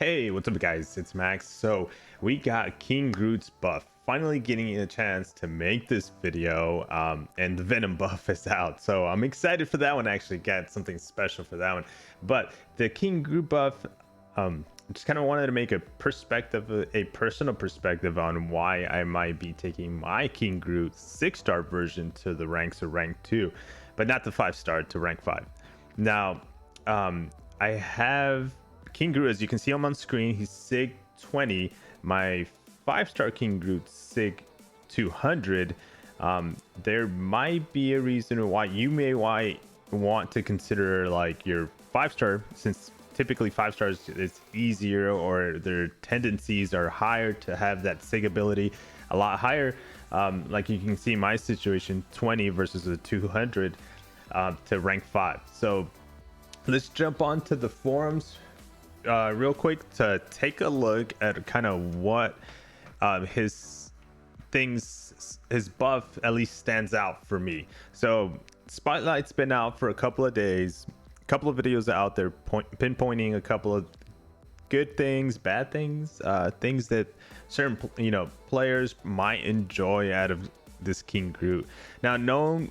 Hey, what's up guys? It's Max. So we got King Groot's buff. Finally getting a chance to make this video, and the Venom buff is out. So I'm excited for that one. Actually got something special for that one. But the King Groot buff, just kind of wanted to make a perspective, a personal perspective on why I might be taking my King Groot 6-star version to the ranks of rank 2, but not the 5-star to rank 5. Now, I have King Groot, as you can see him on screen. He's Sig 20. My 5-star King Groot Sig 200. There might be a reason why you may want to consider like your 5-star, since typically 5 stars is easier, or their tendencies are higher to have that Sig ability a lot higher. Like you can see my situation, 20 versus a 200 to rank 5. So let's jump onto the forums real quick to take a look at kind of what his buff at least stands out for me. So Spotlight's been out for a couple of days, a couple of videos out there pinpointing a couple of good things, bad things, things that certain players might enjoy out of this King Groot. Now, no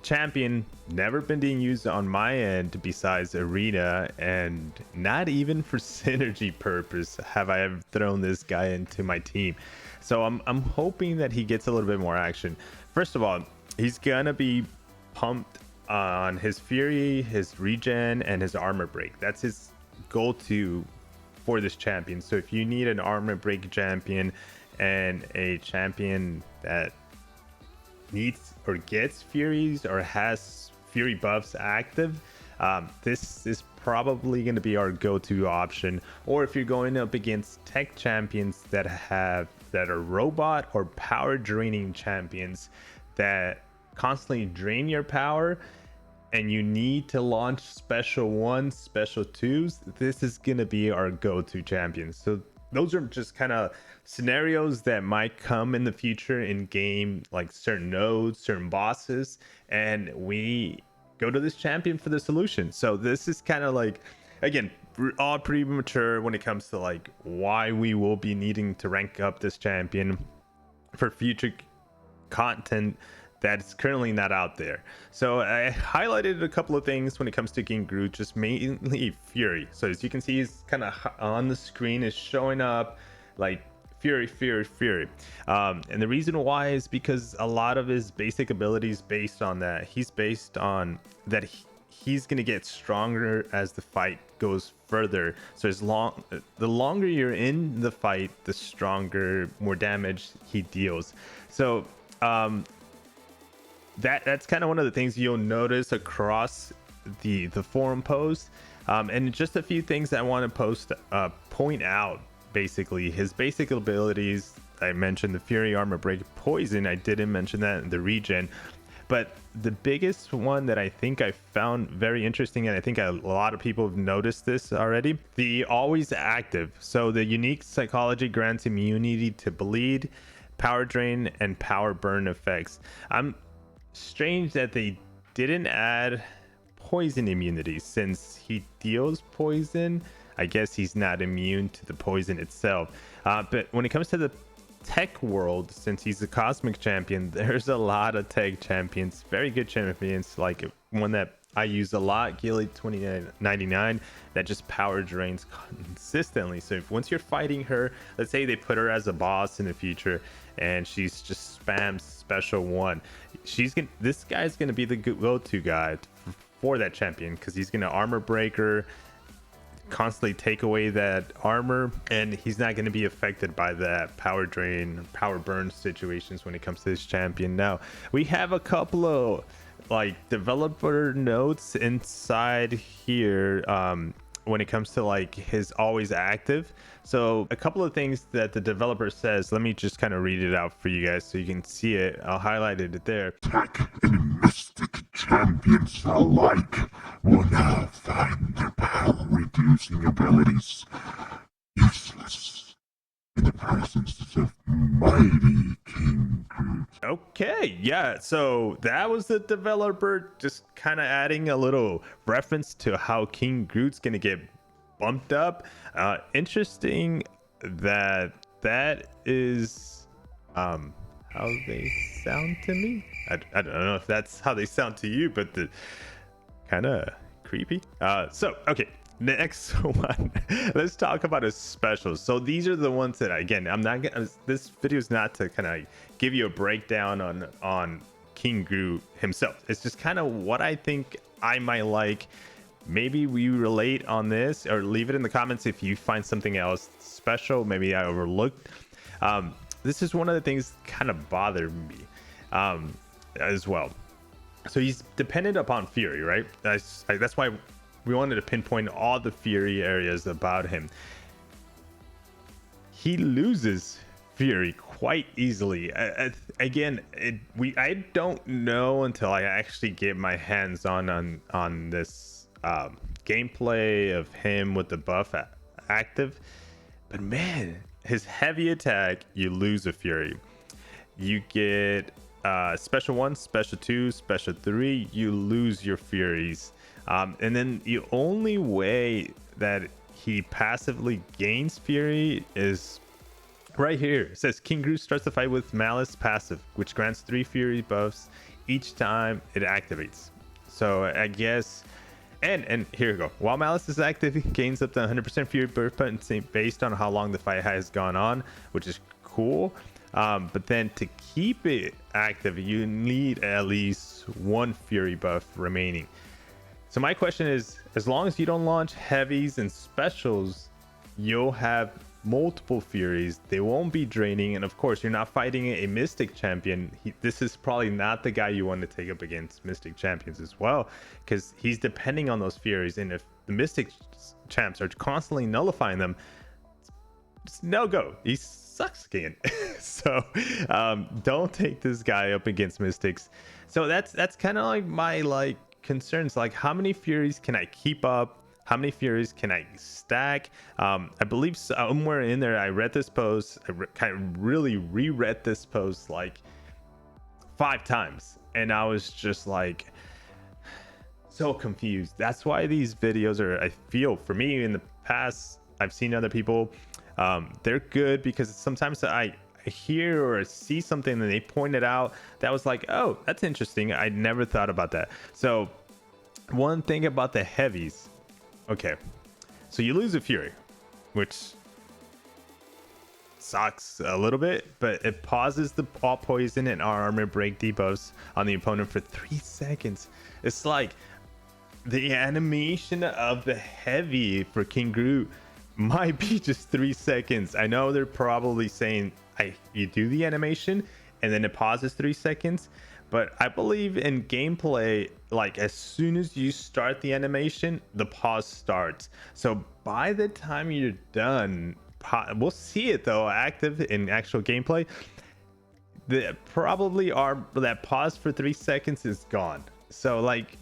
champion never been being used on my end besides arena, and not even for synergy purpose have I ever thrown this guy into my team. So I'm hoping that he gets a little bit more action. First of all, he's gonna be pumped on his fury, his regen, and his armor break. That's his go-to for this champion. So if you need an armor break champion and a champion that needs or gets furies or has fury buffs active, this is probably going to be our go-to option. Or if you're going up against tech champions that are robot or power draining champions that constantly drain your power, and you need to launch special 1s, special 2s, this is going to be our go-to champion. So those are just kind of scenarios that might come in the future in game, like certain nodes, certain bosses, and we go to this champion for the solution. So this is kind of like, again, all premature when it comes to like why we will be needing to rank up this champion for future content that's currently not out there. So I highlighted a couple of things when it comes to King Groot, just mainly fury. So as you can see, he's kind of on the screen, is showing up like fury. And the reason why is because a lot of his basic abilities based on that. He's based on that he's going to get stronger as the fight goes further. So the longer you're in the fight, the stronger, more damage he deals. So that's kind of one of the things you'll notice across the forum post, and just a few things I want to point out. Basically, his basic abilities, I mentioned the fury, armor break, poison. I didn't mention that in the regen, but the biggest one that I think I found very interesting, and I think a lot of people have noticed this already, the always active. So the unique psychology grants immunity to bleed, power drain, and power burn effects. I'm strange that they didn't add poison immunity, since he deals poison. I guess he's not immune to the poison itself, but when it comes to the tech world, since he's a cosmic champion, there's a lot of tech champions, very good champions, like one that I use a lot, Gilly 2999, that just power drains consistently. So if once you're fighting her, let's say they put her as a boss in the future and she's just spams special 1, this guy's gonna be the go-to guy for that champion, because he's gonna armor breaker, constantly take away that armor, and he's not going to be affected by that power drain, power burn situations when it comes to this champion. Now we have a couple of like developer notes inside here when it comes to like his always active. So a couple of things that the developer says, let me just kind of read it out for you guys so you can see it. I'll highlight it there. Tech and mystic champions alike will now find their power reducing abilities useless in the presence of mighty King Groot. Okay, yeah, so that was the developer just kind of adding a little reference to how King Groot's gonna get bumped up. Interesting that is how they sound to me. I don't know if that's how they sound to you, but the kind of creepy. So okay, next one. Let's talk about his specials. So these are the ones that, again, I'm not gonna, this video is not to kind of give you a breakdown on King Groot himself. It's just kind of what I think I might like. Maybe we relate on this, or leave it in the comments if you find something else special maybe I overlooked. This is one of the things kind of bothered me as well. So he's dependent upon Fury, right? That's why we wanted to pinpoint all the Fury areas about him. He loses Fury quite easily. Again, I don't know until I actually get my hands on this gameplay of him with the buff active. But man, his heavy attack, you lose a Fury. You get special 1, special 2, special 3, you lose your Furies. And then the only way that he passively gains Fury is right here. It says King Groot starts the fight with Malice passive, which grants 3 Fury buffs each time it activates. So I guess, and here we go. While Malice is active, it gains up to 100% Fury burst potency based on how long the fight has gone on, which is cool. But then to keep it active, you need at least 1 Fury buff remaining. So my question is, as long as you don't launch heavies and specials, you'll have multiple Furies. They won't be draining, and of course you're not fighting a Mystic champion. This is probably not the guy you want to take up against Mystic champions as well, because he's depending on those Furies, and if the Mystic champs are constantly nullifying them, it's no go. He sucks again. So don't take this guy up against Mystics. So that's kind of like my concerns, like how many Furies can I keep up, how many Furies can I stack. I believe somewhere in there I read this post, kind of really reread this post like 5 times, and I was just like so confused. That's why these videos are, I feel, for me, in the past I've seen other people, they're good because sometimes I hear or see something and they point it out that was like, oh, that's interesting, I never thought about that. So one thing about the heavies, okay, so you lose a Fury, which sucks a little bit, but it pauses the all poison and armor break debuffs on the opponent for 3 seconds. It's like the animation of the heavy for King Groot might be just 3 seconds. I know they're probably saying you do the animation and then it pauses 3 seconds, but I believe in gameplay, like as soon as you start the animation, the pause starts. So by the time you're done, we'll see it though active in actual gameplay, that pause for 3 seconds is gone. So like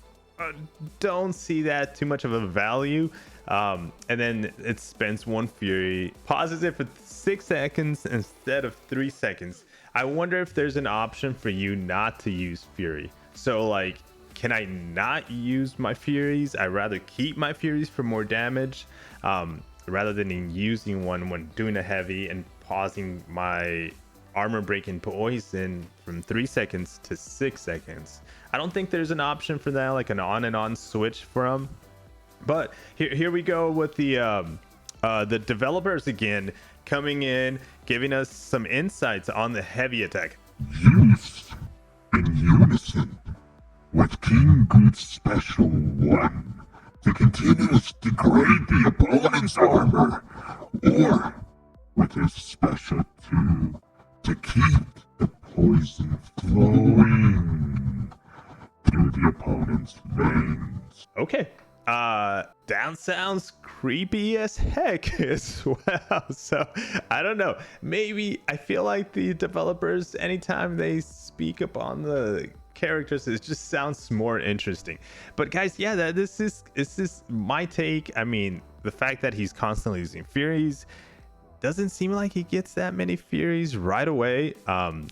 don't see that too much of a value. And then it spends 1 Fury, pauses it for 6 seconds instead of 3 seconds. I wonder if there's an option for you not to use Fury. So like, can I not use my Furies? I'd rather keep my Furies for more damage, rather than using one when doing a heavy and pausing my armor breaking poison from 3 seconds to 6 seconds. I don't think there's an option for that, like an on and on switch from. But here we go with the developers again coming in, giving us some insights on the heavy attack. Used in unison with King Groot's special 1 to continuously degrade the opponent's armor, or with his special 2 to keep the poison flowing through the opponent's veins. Okay. Down sounds creepy as heck as well. So I don't know, maybe I feel like the developers, anytime they speak upon the characters, it just sounds more interesting. But guys, yeah, this is my take. I mean, the fact that he's constantly using Furies, doesn't seem like he gets that many Furies right away.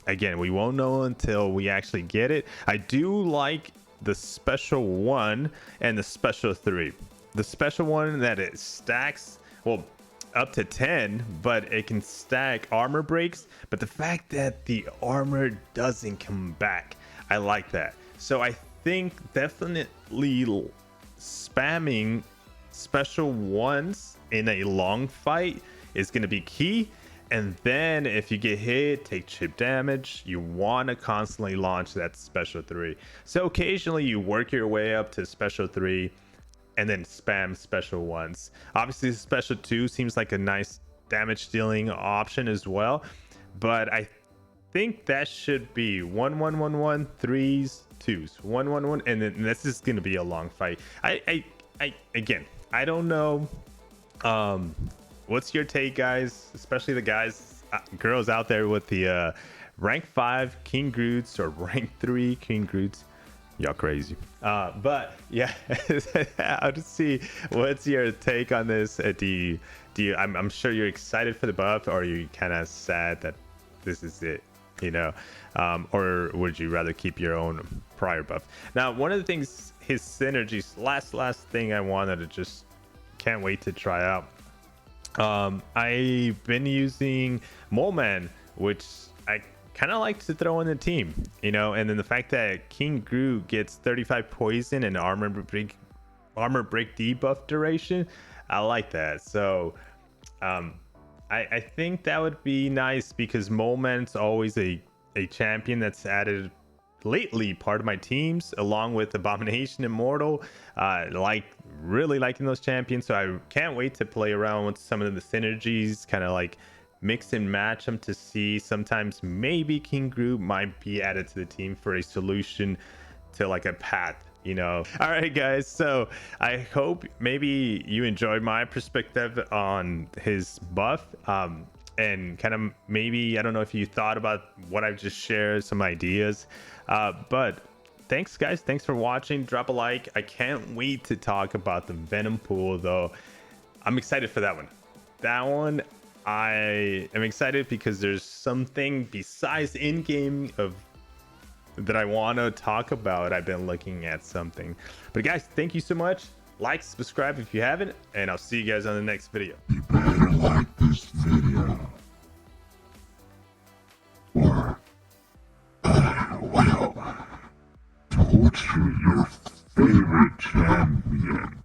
Again, we won't know until we actually get it. I do like the special 1 and the special 3. the special one that it stacks, well, up to 10, but it can stack armor breaks. But the fact that the armor doesn't come back, I like that. So I think definitely spamming special ones in a long fight is going to be key. And then if you get hit, take chip damage, you want to constantly launch that special 3. So occasionally you work your way up to special 3 and then spam special 1s. Obviously special 2 seems like a nice damage dealing option as well, but I think that should be 1 1 1 1 3s 2s 1 1 1, and then this is going to be a long fight. I again, I don't know. What's your take, guys? Especially the guys, girls out there with the rank 5 King Groots or rank 3 King Groots. Y'all crazy. But yeah, I'll just see what's your take on this. I'm sure you're excited for the buff, or are you kind of sad that this is it, you know? Or would you rather keep your own prior buff? Now, one of the things, his synergies, last thing I wanted to just can't wait to try out. I've been using Mole Man, which I kind of like to throw in the team, you know, and then the fact that King Groot gets 35 poison and armor break debuff duration, I like that. So I think that would be nice, because Mole Man's always a champion that's added lately part of my teams, along with Abomination Immortal. Really liking those champions, so I can't wait to play around with some of the synergies, kind of like mix and match them to see. Sometimes maybe King Groot might be added to the team for a solution to like a path, you know. All right, guys, so I hope maybe you enjoyed my perspective on his buff, and kind of maybe, I don't know if you thought about what I've just shared, some ideas, but thanks, guys. Thanks for watching. Drop a like. I can't wait to talk about the Venom pool, though. I'm excited for that one. That one, I am excited because there's something besides in-game that I want to talk about. I've been looking at something. But guys, thank you so much. Like, subscribe if you haven't, and I'll see you guys on the next video. You better like this video, or I will torture your favorite champion.